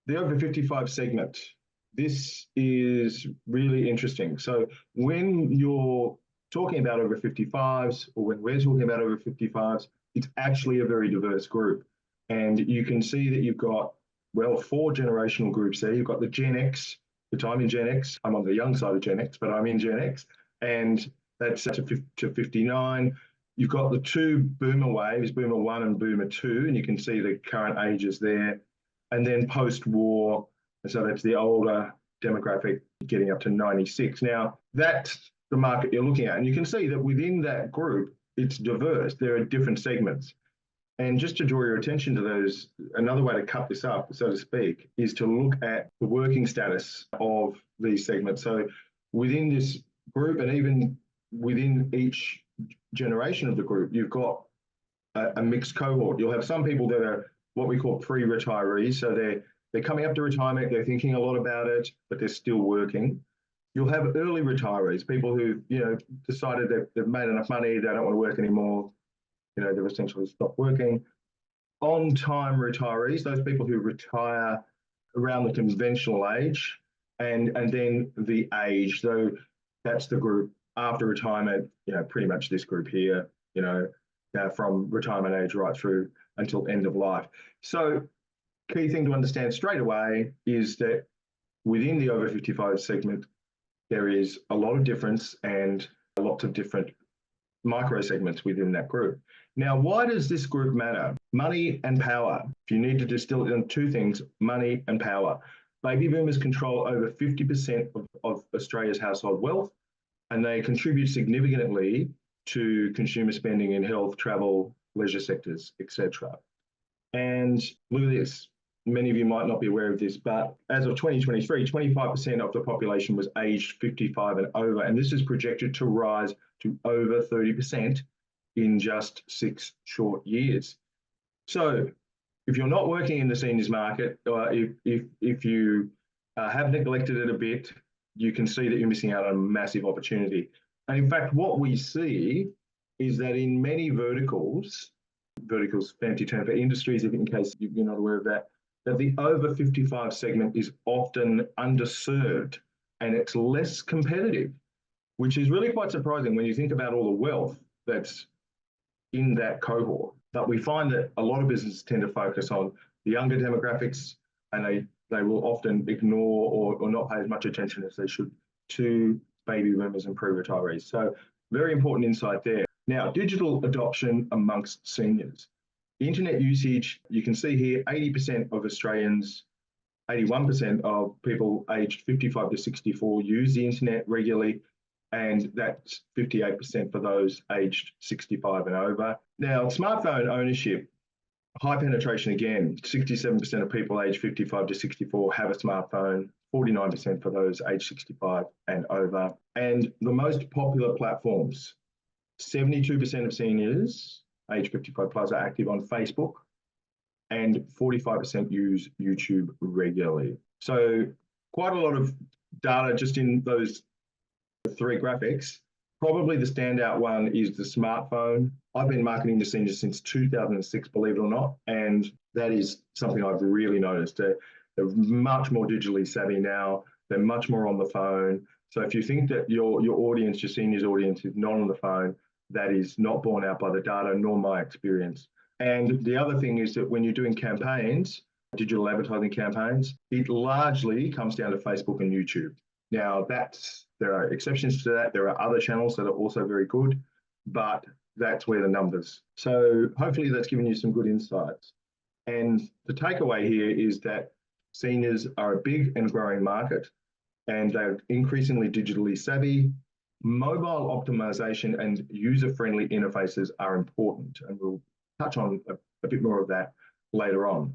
The over 55 segment. This is really interesting. So when you're talking about over 55s, or when we're talking about over 55s, it's actually a very diverse group. And you can see that you've got, well, 4 generational groups there. You've got the Gen X, which I'm in Gen X. I'm on the young side of Gen X, but I'm in Gen X. And that's to 59. You've got the 2 boomer waves, Boomer 1 and Boomer 2, and you can see the current ages there. And then post-war, so that's the older demographic getting up to 96. Now, that's the market you're looking at. And you can see that within that group, it's diverse. There are different segments. And just to draw your attention to those, another way to cut this up, so to speak, is to look at the working status of these segments. So within this group, and even within each generation of the group, you've got a mixed cohort. You'll have some people that are what we call pre-retirees. So they're coming up to retirement, they're thinking a lot about it, but they're still working. You'll have early retirees, people who, decided that they've made enough money, they don't want to work anymore, they've essentially stopped working. On-time retirees, those people who retire around the conventional age, and then the age. So that's the group after retirement, pretty much this group here, from retirement age right through until end of life. So key thing to understand straight away is that within the over 55 segment, there is a lot of difference and lots of different micro segments within that group. Now, why does this group matter? Money and power. If you need to distill it into 2 things, money and power. Baby boomers control over 50% of Australia's household wealth, and they contribute significantly to consumer spending in health, travel, leisure sectors, etc. And look at this. Many of you might not be aware of this, but as of 2023, 25% of the population was aged 55 and over, and this is projected to rise to over 30% in just 6 short years. So if you're not working in the seniors market, if you have neglected it a bit, you can see that you're missing out on a massive opportunity. And in fact, what we see is that in many verticals fancy term for industries, in case you're not aware of that the over 55 segment is often underserved and it's less competitive, which is really quite surprising when you think about all the wealth that's in that cohort. But we find that a lot of businesses tend to focus on the younger demographics, and they will often ignore or not pay as much attention as they should to baby boomers and pre-retirees. So very important insight there. Now, digital adoption amongst seniors. The internet usage, you can see here, 80% of Australians, 81% of people aged 55 to 64 use the internet regularly, and that's 58% for those aged 65 and over. Now, smartphone ownership, high penetration again, 67% of people aged 55 to 64 have a smartphone, 49% for those aged 65 and over. And the most popular platforms, 72% of seniors age 55 plus are active on Facebook, and 45% use YouTube regularly. So quite a lot of data just in those 3 graphics. Probably the standout one is the smartphone. I've been marketing to seniors since 2006, believe it or not, and that is something I've really noticed. They're much more digitally savvy now. They're much more on the phone. So if you think that your audience, your seniors audience, is not on the phone, that is not borne out by the data nor my experience. And the other thing is that when you're doing campaigns, digital advertising campaigns, it largely comes down to Facebook and YouTube. Now, there are exceptions to that. There are other channels that are also very good, but that's where the numbers. So hopefully that's given you some good insights. And the takeaway here is that seniors are a big and growing market, and they're increasingly digitally savvy. Mobile optimization and user-friendly interfaces are important, and we'll touch on a bit more of that later on.